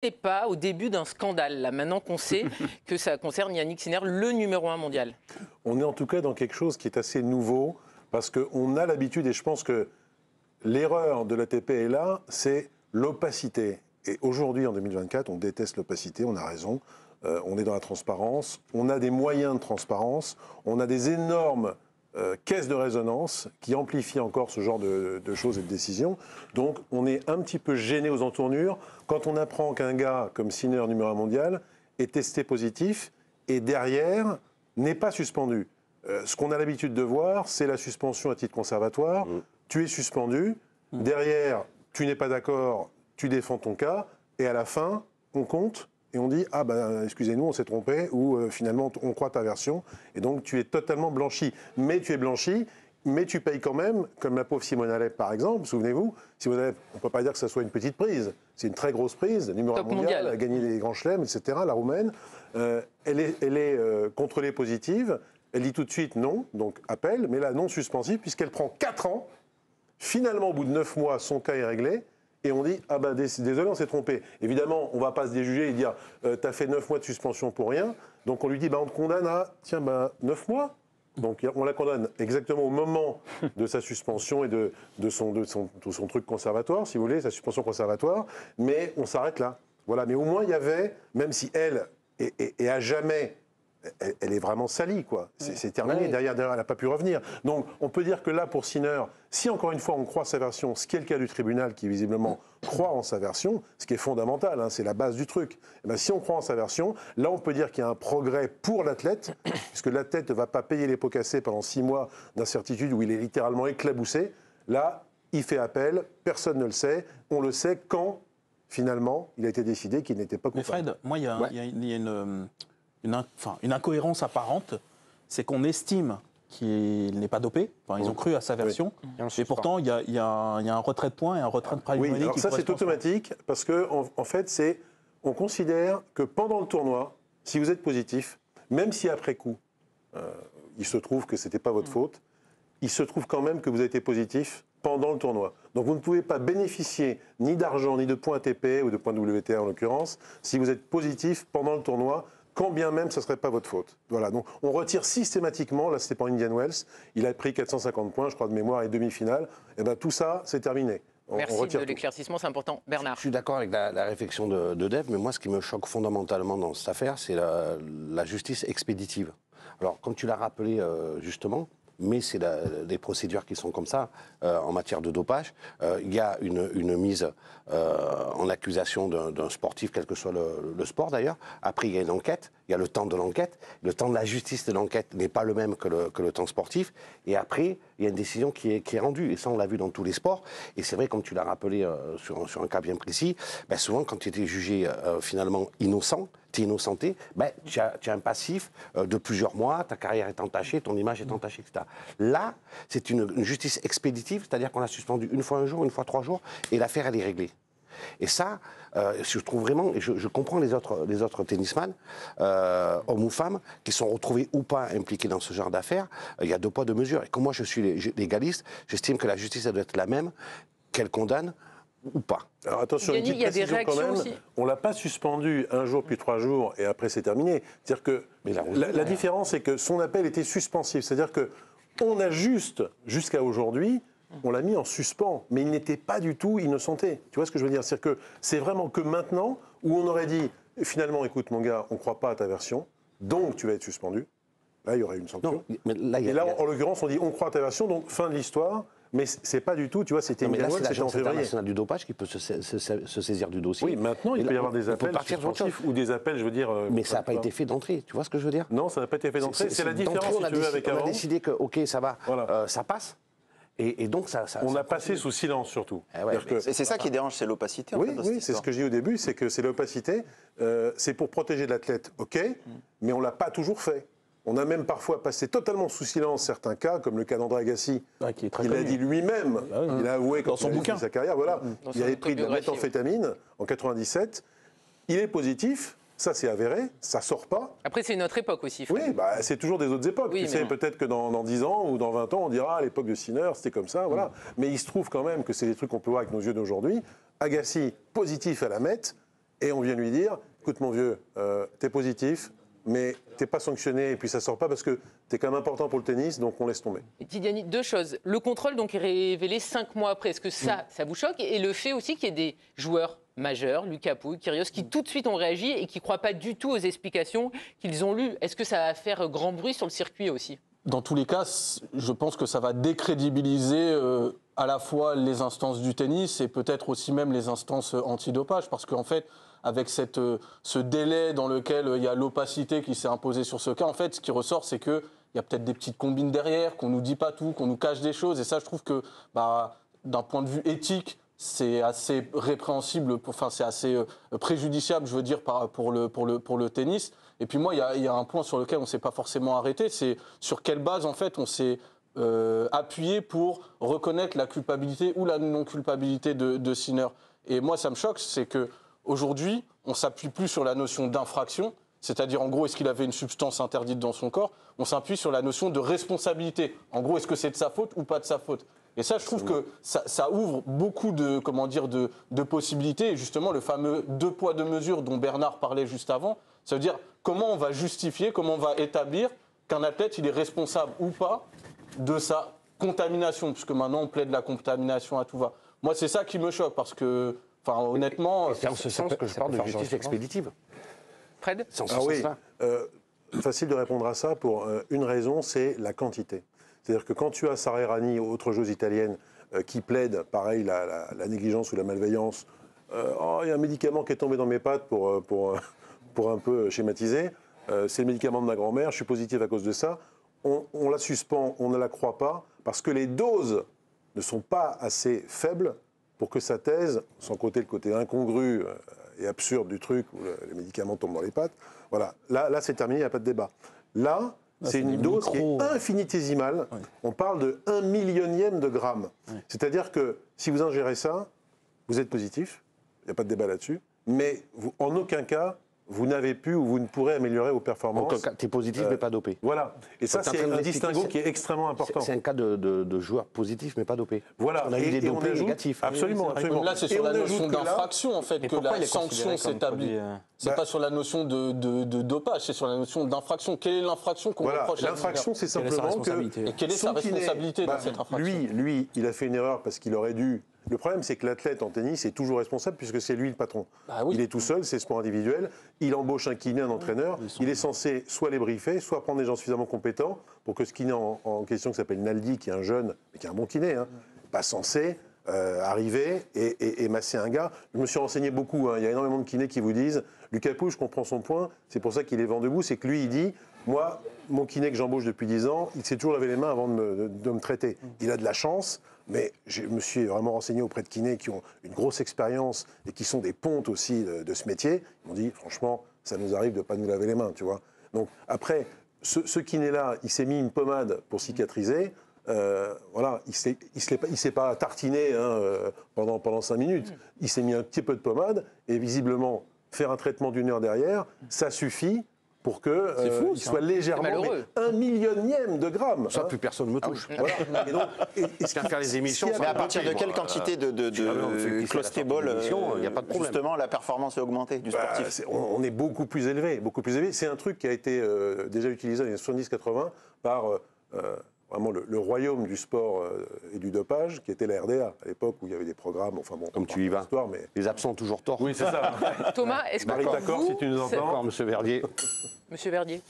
n'est pas au début d'un scandale, là, maintenant qu'on sait que ça concerne Yannick Sinner, le numéro 1 mondial? On est en tout cas dans quelque chose qui est assez nouveau, parce qu'on a l'habitude, et je pense que l'erreur de l'ATP est là, c'est l'opacité. Et aujourd'hui, en 2024, on déteste l'opacité, on a raison. On est dans la transparence, on a des moyens de transparence, on a des énormes caisses de résonance qui amplifient encore ce genre de choses et de décisions. Donc on est un petit peu gêné aux entournures quand on apprend qu'un gars comme Sinner, numéro 1 mondial, est testé positif et derrière n'est pas suspendu. Ce qu'on a l'habitude de voir, c'est la suspension à titre conservatoire. Tu es suspendu, derrière tu n'es pas d'accord, tu défends ton cas et à la fin on compte. Et on dit, ah ben excusez-nous, on s'est trompé, ou finalement on croit ta version, et donc tu es totalement blanchi. Mais tu es blanchi, mais tu payes quand même, comme la pauvre Simone Halep par exemple, souvenez-vous, Simone Halep, on ne peut pas dire que ça soit une petite prise, c'est une très grosse prise, numéro 1 mondial, elle a gagné des grands chelems, etc., la Roumaine, elle est contrôlée positive, elle dit tout de suite non, donc appel, mais là non suspensive, puisqu'elle prend 4 ans, finalement au bout de 9 mois, son cas est réglé, et on dit, ah ben désolé, on s'est trompé. Évidemment, on ne va pas se déjuger et dire, t'as fait 9 mois de suspension pour rien. Donc on lui dit, on te condamne à, 9 mois. Donc on la condamne exactement au moment de sa suspension et de son truc conservatoire, si vous voulez, sa suspension conservatoire. Mais on s'arrête là. Voilà. Mais au moins, il y avait, même si elle est à jamais... Elle est vraiment salie, quoi. C'est terminé. Ouais. Derrière, elle n'a pas pu revenir. Donc, on peut dire que là, pour Sinner, si encore une fois on croit sa version, ce qui est le cas du tribunal, qui visiblement croit en sa version, ce qui est fondamental, c'est la base du truc. Et bien, si on croit en sa version, là, on peut dire qu'il y a un progrès pour l'athlète, puisque l'athlète ne va pas payer les pots cassés pendant 6 mois d'incertitude où il est littéralement éclaboussé. Là, il fait appel, personne ne le sait. On le sait quand, finalement, il a été décidé qu'il n'était pas coupable. Mais Fred, moi, il y a une incohérence apparente, c'est qu'on estime qu'il n'est pas dopé. Enfin, ils ont cru à sa version. Oui. Et pourtant, il y a un retrait de points et un retrait de prize money. Oui, alors qui ça c'est correspond. automatique parce que en fait on considère que pendant le tournoi, si vous êtes positif, même si après coup il se trouve que c'était pas votre faute, il se trouve quand même que vous avez été positif pendant le tournoi. Donc vous ne pouvez pas bénéficier ni d'argent ni de points ATP ou de points WTA en l'occurrence si vous êtes positif pendant le tournoi, quand bien même ce ne serait pas votre faute. Voilà, donc on retire systématiquement, là c'était pour Indian Wells, il a pris 450 points, je crois de mémoire, et demi-finale, et bien tout ça, c'est terminé. Merci de l'éclaircissement, c'est important. Bernard. Je suis d'accord avec la réflexion de Dave, mais moi ce qui me choque fondamentalement dans cette affaire, c'est la justice expéditive. Alors, comme tu l'as rappelé justement, mais c'est des procédures qui sont comme ça en matière de dopage. Il y a une mise en accusation d'un sportif, quel que soit le sport d'ailleurs. Après, il y a une enquête, il y a le temps de l'enquête. Le temps de la justice de l'enquête n'est pas le même que le temps sportif. Et après, il y a une décision qui est rendue. Et ça, on l'a vu dans tous les sports. Et c'est vrai, comme tu l'as rappelé sur un cas bien précis, souvent quand tu étais jugé finalement innocent, tu es innocenté, tu as un passif de plusieurs mois, ta carrière est entachée, ton image est entachée, etc. Là, c'est une justice expéditive, c'est-à-dire qu'on a suspendu une fois un jour, une fois 3 jours, et l'affaire, elle est réglée. Et ça, je trouve vraiment, et je comprends les autres tennisman, hommes ou femmes, qui sont retrouvés ou pas impliqués dans ce genre d'affaires. Il y a 2 poids, 2 mesures. Et comme moi, je suis légaliste, j'estime que la justice, elle doit être la même, qu'elle condamne ou pas. Alors attention, Yannick, une petite précision quand même, aussi. on ne l'a pas suspendu un jour puis 3 jours et après c'est terminé. C'est-à-dire que la différence c'est que son appel était suspensif. C'est-à-dire qu'on a jusqu'à aujourd'hui, on l'a mis en suspens, mais il n'était pas du tout innocenté. Tu vois ce que je veux dire? C'est-à-dire que c'est vraiment que maintenant où on aurait dit, finalement, écoute mon gars, on ne croit pas à ta version, donc tu vas être suspendu. Là, il y aurait une sanction. Non, mais là, et là, en l'occurrence, on dit on croit à ta version, donc fin de l'histoire. Mais c'est pas du tout, tu vois, c'était une c'est c'était en l'Agence février. internationale du dopage qui peut se saisir du dossier. Oui, maintenant, il peut y avoir des appels suspensifs ou des appels, je veux dire... mais ça n'a pas été fait d'entrée, tu vois ce que je veux dire? Non, ça n'a pas été fait d'entrée. C'est la différence, si tu veux, avec avant. On a décidé que, OK, ça va, Voilà. ça passe. Et donc, on a passé sous silence, surtout. C'est ça qui dérange, c'est l'opacité. Oui, c'est ce que j'ai dit au début, c'est que c'est l'opacité. C'est pour protéger l'athlète, OK, mais on ne l'a pas toujours fait. On a même parfois passé totalement sous silence certains cas, comme le cas d'André Agassi. Qui est très il a connu. dit lui-même, il a avoué Dans quand son il a bouquin. fait sa carrière, voilà, il avait pris de la autobiographie, méthamphétamine en 97. Il est positif, ça c'est avéré, ça sort pas. Après, c'est une autre époque aussi, Fred. Oui, c'est toujours des autres époques. Oui, tu sais, mais- peut-être que dans 10 ans ou dans 20 ans, on dira à l'époque de Sinner, c'était comme ça, voilà. Mais il se trouve quand même que c'est des trucs qu'on peut voir avec nos yeux d'aujourd'hui. Agassi, positif à la MET, Et on vient lui dire, écoute mon vieux, t'es positif, mais t'es pas sanctionné et puis ça sort pas parce que t'es quand même important pour le tennis, donc on laisse tomber. Et Tidiane, deux choses. Le contrôle donc est révélé 5 mois après. Est-ce que ça vous choque? Et le fait aussi qu'il y ait des joueurs majeurs, Lucas Pouille, Kyrgios, qui tout de suite ont réagi et qui ne croient pas du tout aux explications qu'ils ont lues. Est-ce que ça va faire grand bruit sur le circuit aussi? Dans tous les cas, je pense que ça va décrédibiliser à la fois les instances du tennis et peut-être aussi même les instances antidopage, parce qu'en fait, avec ce délai dans lequel il y a l'opacité qui s'est imposée sur ce cas, en fait, ce qui ressort, c'est qu'il y a peut-être des petites combines derrière, qu'on nous dit pas tout, qu'on nous cache des choses, et ça, je trouve que, d'un point de vue éthique, c'est assez répréhensible, enfin c'est assez préjudiciable, je veux dire, pour le tennis. Et puis moi, il y a un point sur lequel on ne s'est pas forcément arrêté, c'est sur quelle base, en fait, on s'est appuyé pour reconnaître la culpabilité ou la non-culpabilité de Sinner. Et moi, ça me choque, c'est qu'aujourd'hui, on ne s'appuie plus sur la notion d'infraction, c'est-à-dire, en gros, est-ce qu'il avait une substance interdite dans son corps? On s'appuie sur la notion de responsabilité. En gros, est-ce que c'est de sa faute ou pas de sa faute? Et ça, je trouve que ça ouvre beaucoup de possibilités. Et justement, le fameux 2 poids 2 mesures dont Bernard parlait juste avant, ça veut dire comment on va justifier, comment on va établir qu'un athlète, il est responsable ou pas de sa contamination, puisque maintenant, on plaide la contamination à tout va. Moi, c'est ça qui me choque, parce que, enfin, honnêtement... C'est en ce sens que je parle de justice expéditive. Fred? C'est en ce oui, sens-là. facile de répondre à ça pour une raison, c'est la quantité. C'est-à-dire que quand tu as Sarah Errani ou autre joueuse italienne qui plaide, pareil, la négligence ou la malveillance, il y a un médicament qui est tombé dans mes pattes pour un peu schématiser, c'est le médicament de ma grand-mère, je suis positif à cause de ça, on la suspend, on ne la croit pas, parce que les doses ne sont pas assez faibles pour que sa thèse, sans compter le côté incongru et absurde du truc où les médicaments tombent dans les pattes, voilà, là c'est terminé, il n'y a pas de débat. Là, c'est une dose qui est infinitésimale. Oui. On parle de 1 millionième de gramme. Oui. C'est-à-dire que si vous ingérez ça, vous êtes positif, il n'y a pas de débat là-dessus, mais en aucun cas, vous n'avez pu ou vous ne pourrez améliorer vos performances. Donc, tu es positif mais pas dopé. Voilà. Et ça, c'est un distinguo qui est extrêmement important. C'est un cas de joueur positif mais pas dopé. Voilà. On a eu des dopés négatifs. Absolument, absolument. Là, c'est sur la notion d'infraction, en fait, que la sanction s'établit. C'est pas sur la notion de dopage, c'est sur la notion d'infraction. Quelle est l'infraction qu'on reproche à l'infraction, c'est simplement que... Et quelle est sa responsabilité dans cette infraction? Lui, il a fait une erreur parce qu'il aurait dû... Le problème, c'est que l'athlète en tennis est toujours responsable puisque c'est lui le patron. Ah oui. Il est tout seul, c'est sport individuel. Il embauche un kiné, un entraîneur. Il est censé soit les briefer, soit prendre des gens suffisamment compétents pour que ce kiné en question, qui s'appelle Naldi, qui est un jeune, mais qui est un bon kiné, pas censé arriver et masser un gars. Je me suis renseigné beaucoup. Il y a énormément de kinés qui vous disent Lucas Pouille, je comprends son point. C'est pour ça qu'il est vent debout. C'est que lui, il dit moi, mon kiné que j'embauche depuis 10 ans, il s'est toujours lavé les mains avant de me traiter. Il a de la chance. Mais je me suis vraiment renseigné auprès de kinés qui ont une grosse expérience et qui sont des pontes aussi de ce métier. Ils m'ont dit, franchement, ça nous arrive de ne pas nous laver les mains, tu vois. Donc après, ce kiné-là, il s'est mis une pommade pour cicatriser. Voilà, il s'est pas tartiné pendant 5 minutes. Il s'est mis un petit peu de pommade et visiblement, faire un traitement d'1 heure derrière, ça suffit pour qu'il soit légèrement, mais 1 millionième de gramme. Ça, plus personne ne me touche. Voilà. Et donc, faire les émissions. Mais à partir de quelle quantité de clostébol, il n'y a pas de problème. Justement, la performance est augmentée du sportif? On est beaucoup plus élevé, beaucoup plus élevé. C'est un truc qui a été déjà utilisé dans les 70-80 par vraiment le royaume du sport et du dopage, qui était la RDA, à l'époque où il y avait des programmes, enfin bon... Comme tu y vas, mais... les absents ont toujours tort. Oui, c'est ça. Thomas, est-ce que Marie, d'accord, si tu nous entends. D'accord, monsieur Verdier. Monsieur Verdier,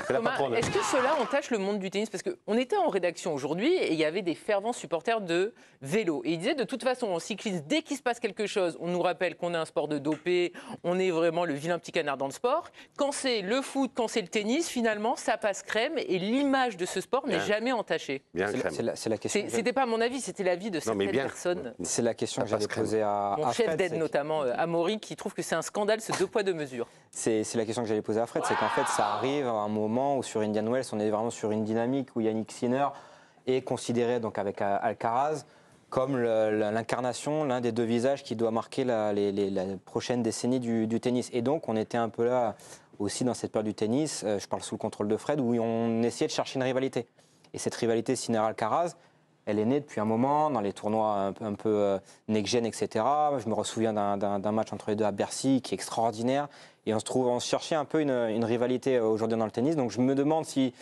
Thomas, est-ce que cela entache le monde du tennis? Parce qu'on était en rédaction aujourd'hui et il y avait des fervents supporters de vélo. Et ils disaient de toute façon, en cyclisme, dès qu'il se passe quelque chose, on nous rappelle qu'on est un sport de dopé, on est vraiment le vilain petit canard dans le sport. Quand c'est le foot, quand c'est le tennis, finalement, ça passe crème et l'image de ce sport n'est jamais entachée. C'est la question. C'était pas mon avis, c'était l'avis de certaines personnes. C'est la question que j'allais poser à Mon chef Fred, d'aide notamment, Amaury, qui trouve que c'est un scandale ce 2 poids 2 mesures. C'est la question que j'allais poser à Fred, c'est qu'en fait ça arrive à un moment où sur Indian Wells on est vraiment sur une dynamique où Yannick Sinner est considéré donc avec Alcaraz comme l'incarnation, l'un des 2 visages qui doit marquer la prochaine décennie du tennis. Et donc on était un peu là aussi dans cette période du tennis, je parle sous le contrôle de Fred, où on essayait de chercher une rivalité. Et cette rivalité Sinner-Alcaraz, elle est née depuis un moment, dans les tournois un peu next-gen, etc. Je me souviens d'un match entre les deux à Bercy qui est extraordinaire. Et on se cherchait un peu une rivalité aujourd'hui dans le tennis. Donc je me demande si,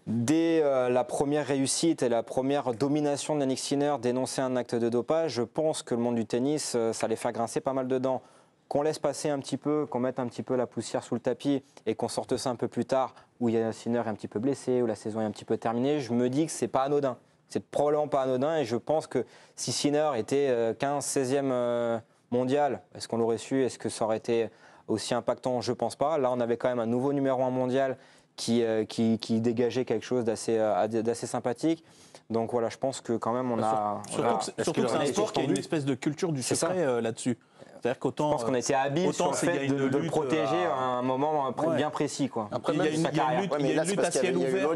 dès la première réussite et la première domination de Yannick Sinner, dénoncer un acte de dopage, je pense que le monde du tennis, ça allait faire grincer pas mal de dents. Qu'on laisse passer un petit peu, qu'on mette un petit peu la poussière sous le tapis et qu'on sorte ça un peu plus tard, où Yannick Sinner est un petit peu blessé, où la saison est un petit peu terminée, je me dis que c'est pas anodin. C'est probablement pas anodin et je pense que si Sinner était 15, 16e mondial, est-ce qu'on l'aurait su? Est-ce que ça aurait été aussi impactant? Je pense pas. Là, on avait quand même un nouveau numéro 1 mondial qui dégageait quelque chose d'assez sympathique. Donc voilà, je pense que quand même on a... Surtout que c'est un sport qui a une espèce de culture du secret là-dessus. C'est-à-dire qu'autant, je pense qu'on a été habile sur le fait de le protéger à un moment bien précis. Quoi. Après, il y a une lutte à ciel ouvert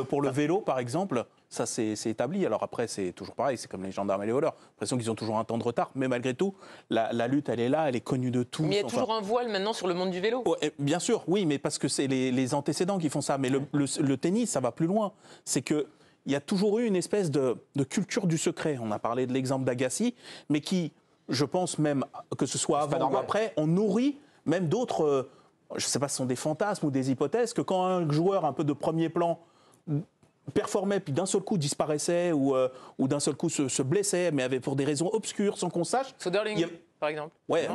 pour le vélo, par exemple. Ça, c'est établi. Alors après, c'est toujours pareil. C'est comme les gendarmes et les voleurs. J'ai l'impression qu'ils ont toujours un temps de retard. Mais malgré tout, la lutte, elle est là. Elle est connue de tous. Mais il y a toujours un voile maintenant sur le monde du vélo. Bien sûr, oui. Mais parce que c'est les antécédents qui font ça. Mais le tennis, ça va plus loin. C'est que il y a toujours eu une espèce de culture du secret. On a parlé de l'exemple d'Agassi, mais qui... Je pense même que ce soit avant ou après, on nourrit même d'autres, je ne sais pas si ce sont des fantasmes ou des hypothèses, que quand un joueur un peu de premier plan performait, puis d'un seul coup disparaissait ou d'un seul coup se blessait, mais avait pour des raisons obscures, sans qu'on sache. Soderling, par exemple. Ouais,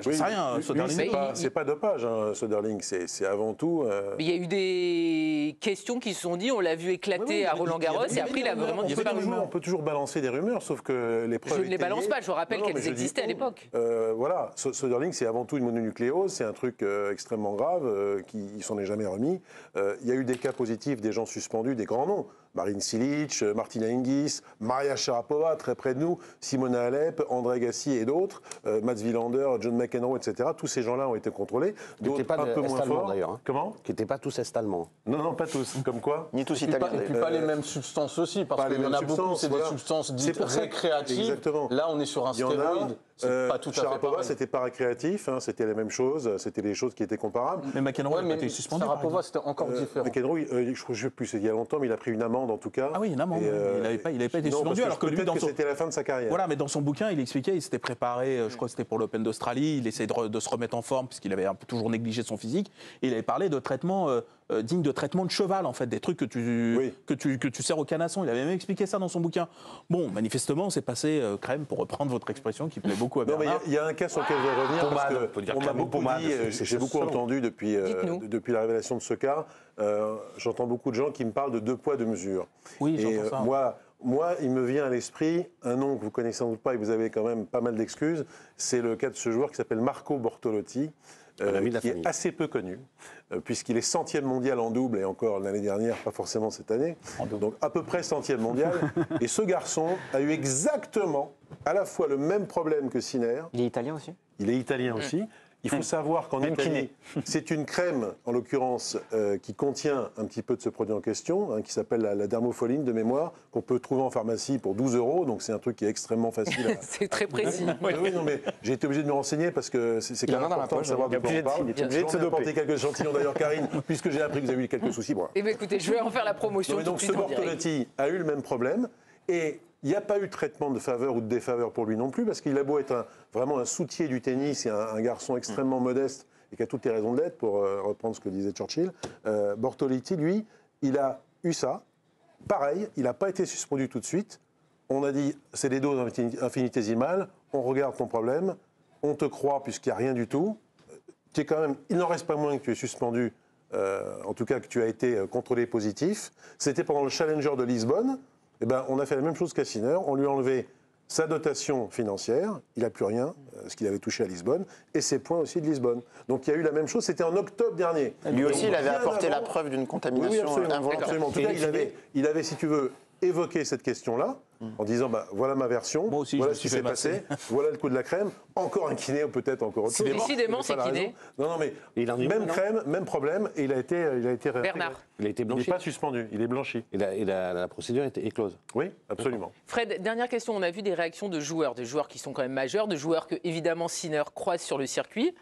je ne sais rien. Soderling, c'est pas dopage, hein, Soderling, c'est avant tout. Il y a eu des questions qui se sont dit, on l'a vu éclater à Roland-Garros, et après il a vraiment disparu. On peut toujours balancer des rumeurs, sauf que les preuves. Je ne les balance pas, je rappelle qu'elles existaient à l'époque. Voilà, Soderling, c'est avant tout une mononucléose, c'est un truc extrêmement grave, qui s'en est jamais remis. Il y a eu des cas positifs, des gens suspendus, des grands noms. Marin Cilic, Martina Hingis, Maria Sharapova, très près de nous, Simona Halep, André Agassi et d'autres, Mats Wilander, John McEnroe, etc. Tous ces gens-là ont été contrôlés. D'autres un peu moins forts. D'ailleurs. Comment ? Qui n'étaient pas tous est-allemands. Non, pas tous. Comme quoi ? Ni tous italiens. Et puis pas les mêmes substances aussi, parce qu'il y en a beaucoup, c'est des substances dites récréatives. Exactement. Là, on est sur un stéroïde. C'est pas tout à fait Sharapova, pareil. c'était pas récréatif, hein, c'était la même chose, c'était les choses qui étaient comparables. Mais McEnroe a été suspendu. Sharapova, c'était encore différent. McEnroe, je ne sais plus, c'est il y a longtemps, mais il a pris une amende en tout cas. Ah oui, une amende. Il n'avait pas été suspendu, alors que lui, c'était la fin de sa carrière. Voilà, mais dans son bouquin, il expliquait, il s'était préparé, je crois que c'était pour l'Open d'Australie, il essayait de se remettre en forme, puisqu'il avait un peu toujours négligé son physique, et il avait parlé de traitement digne de traitement de cheval, en fait, des trucs que tu sers au canasson. Il avait même expliqué ça dans son bouquin. Bon, manifestement, c'est passé crème, pour reprendre votre expression qui plaît beaucoup à Bernard. Il y a un cas sur lequel je vais revenir, parce que on m'a beaucoup dit, j'ai beaucoup entendu depuis la révélation de ce cas, j'entends beaucoup de gens qui me parlent de 2 poids, 2 mesures. Oui, j'entends ça. Moi, il me vient à l'esprit un nom que vous connaissez sans doute pas et vous avez quand même pas mal d'excuses, c'est le cas de ce joueur qui s'appelle Marco Bortolotti, qui est assez peu connu, puisqu'il est 100e mondial en double, et encore l'année dernière, pas forcément cette année, donc à peu près 100e mondial. Et ce garçon a eu exactement à la fois le même problème que Sinner. Il est italien aussi ? Il est italien aussi. Il faut savoir qu'en Italie, c'est une crème, en l'occurrence, qui contient un petit peu de ce produit en question, hein, qui s'appelle la dermofoline de mémoire, qu'on peut trouver en pharmacie pour 12 €. Donc c'est un truc qui est extrêmement facile. C'est très précis. Oui, non, mais j'ai été obligé de me renseigner parce que c'est quand même important de savoir de quoi on parle. J'ai apporté quelques échantillons d'ailleurs, Karine, puisque j'ai appris que vous avez eu quelques soucis. Bon. Eh bien écoutez, je vais en faire la promotion. Donc ce Bortolotti a eu le même problème et il n'y a pas eu de traitement de faveur ou de défaveur pour lui non plus, parce qu'il a beau être vraiment un soutier du tennis et un garçon extrêmement modeste et qui a toutes les raisons de l'être, pour reprendre ce que disait Churchill. Bortolotti, lui, il a eu ça. Pareil, il n'a pas été suspendu tout de suite. On a dit, c'est des doses infinitésimales, on regarde ton problème, on te croit puisqu'il n'y a rien du tout. Il n'en reste pas moins que tu es suspendu, en tout cas que tu as été contrôlé positif. C'était pendant le Challenger de Lisbonne. Eh ben, on a fait la même chose qu'à Sinner, on lui a enlevé sa dotation financière, il n'a plus rien, ce qu'il avait touché à Lisbonne, et ses points aussi de Lisbonne. Donc il y a eu la même chose, c'était en octobre dernier. Lui aussi, il avait apporté la preuve d'une contamination absolument. En tout cas, il avait, si tu veux, évoqué cette question-là, en disant voilà ma version, voilà ce qui s'est passé, voilà le coup de la crème, encore un kiné ou peut-être encore autre chose. Décidément, c'est kiné. Non, mais même crème, même problème, et il a été Bernard. Il a été blanchi. Il n'est pas suspendu, il est blanchi. Et la procédure était éclose. Oui, absolument. Fred, dernière question. On a vu des réactions de joueurs qui sont quand même majeurs, de joueurs que, évidemment, Sinner croise sur le circuit.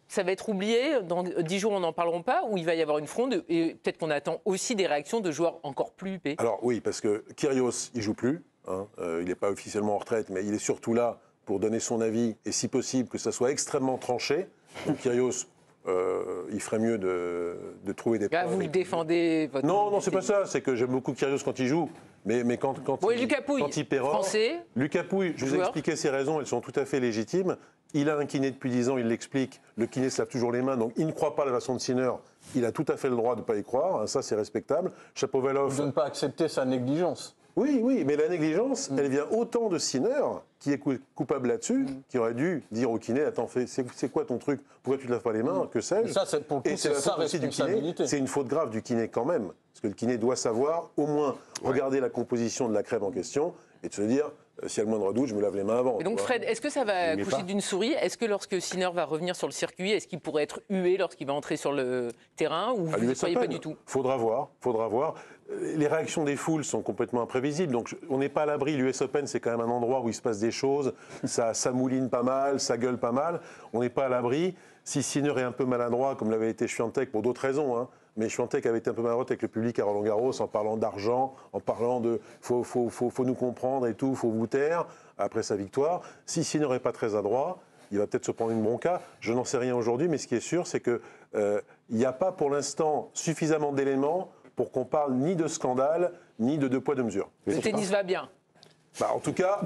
ça va être oublié, dans 10 jours on n'en parlera pas, ou il va y avoir une fronde, et peut-être qu'on attend aussi des réactions de joueurs encore plus huppés. Alors oui, parce que Kyrgios, il joue plus, hein, il n'est pas officiellement en retraite, mais il est surtout là pour donner son avis, et si possible que ça soit extrêmement tranché. Donc Kyrgios, il ferait mieux de trouver des Là, vous le défendez votre... Non, c'est pas ça, c'est que j'aime beaucoup Kyrgios quand il joue, mais quand Lucas Pouille, quand il pérore, français, Lucas Pouille, je vous ai expliqué ses raisons, elles sont tout à fait légitimes. Il a un kiné depuis 10 ans, il l'explique. Le kiné se lave toujours les mains, donc il ne croit pas à la façon de Sinner. Il a tout à fait le droit de ne pas y croire, hein, ça c'est respectable. Shapovalov... De ne pas accepter sa négligence. Oui, mais la négligence, elle vient autant de Sinner, qui est coupable là-dessus, qui aurait dû dire au kiné, attends, c'est quoi ton truc? Pourquoi tu ne te laves pas les mains? Que sais-je? Ça, c'est pour le coup, c'est sa responsabilité. C'est une faute grave du kiné quand même. Parce que le kiné doit savoir, au moins, regarder la composition de la crème en question et de se dire, s'il y a le moindre doute, je me lave les mains avant. Et donc Fred, est-ce que ça va coucher d'une souris? Est-ce que lorsque Sinner va revenir sur le circuit, est-ce qu'il pourrait être hué lorsqu'il va entrer sur le terrain, ou vous ne croyez pas du tout? Faudra voir. Les réactions des foules sont complètement imprévisibles, donc on n'est pas à l'abri. L'US Open, c'est quand même un endroit où il se passe des choses, ça mouline pas mal, ça gueule pas mal. On n'est pas à l'abri. Si Sinner est un peu maladroit, comme l'avait été Swiatek pour d'autres raisons, hein, mais Swiatek avait été un peu maladroit avec le public à Roland-Garros en parlant d'argent, en parlant de faut nous comprendre et tout, faut vous taire après sa victoire. Si Sinner n'est pas très adroit, il va peut-être se prendre une bronca. Je n'en sais rien aujourd'hui, mais ce qui est sûr, c'est qu'il n'y a pas pour l'instant suffisamment d'éléments pour qu'on parle ni de scandale, ni de 2 poids 2 mesures. Le tennis va bien. En tout cas,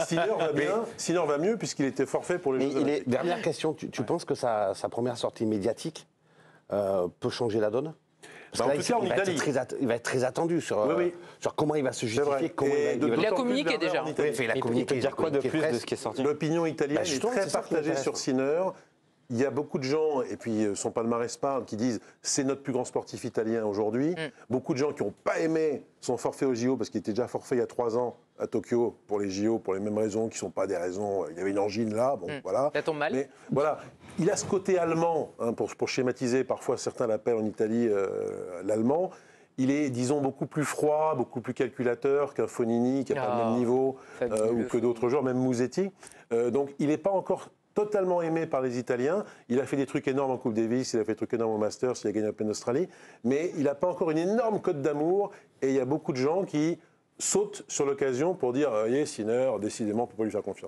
Sinner va bien, Sinner va mieux puisqu'il était forfait pour les Jeux Olympiques. Dernière question, tu penses que sa première sortie médiatique peut changer la donne? Parce que en tout cas, en Italie. Il va être très attendu sur comment il va se justifier. Il a communiqué déjà. Il a communiqué. Dire quoi de plus de ce qui est sorti? L'opinion italienne est très partagée sur Sinner. Il y a beaucoup de gens, et puis son palmarès parle, qui disent c'est notre plus grand sportif italien aujourd'hui. Beaucoup de gens qui n'ont pas aimé son forfait au JO, parce qu'il était déjà forfait il y a 3 ans à Tokyo pour les JO, pour les mêmes raisons qui ne sont pas des raisons. Il y avait une angine là, bon voilà. Ça tombe mal. Mais voilà, il a ce côté allemand, hein, pour schématiser, parfois certains l'appellent en Italie l'allemand. Il est, disons, beaucoup plus froid, beaucoup plus calculateur qu'un Fognini, qui n'a pas le même niveau, ou que d'autres joueurs, même Musetti. Donc il n'est pas encore totalement aimé par les Italiens. Il a fait des trucs énormes en Coupe Davis, il a fait des trucs énormes au Masters, il a gagné l'Open d'Australie, mais il n'a pas encore une énorme cote d'amour, et il y a beaucoup de gens qui sautent sur l'occasion pour dire Sinner, décidément, on ne peut pas lui faire confiance.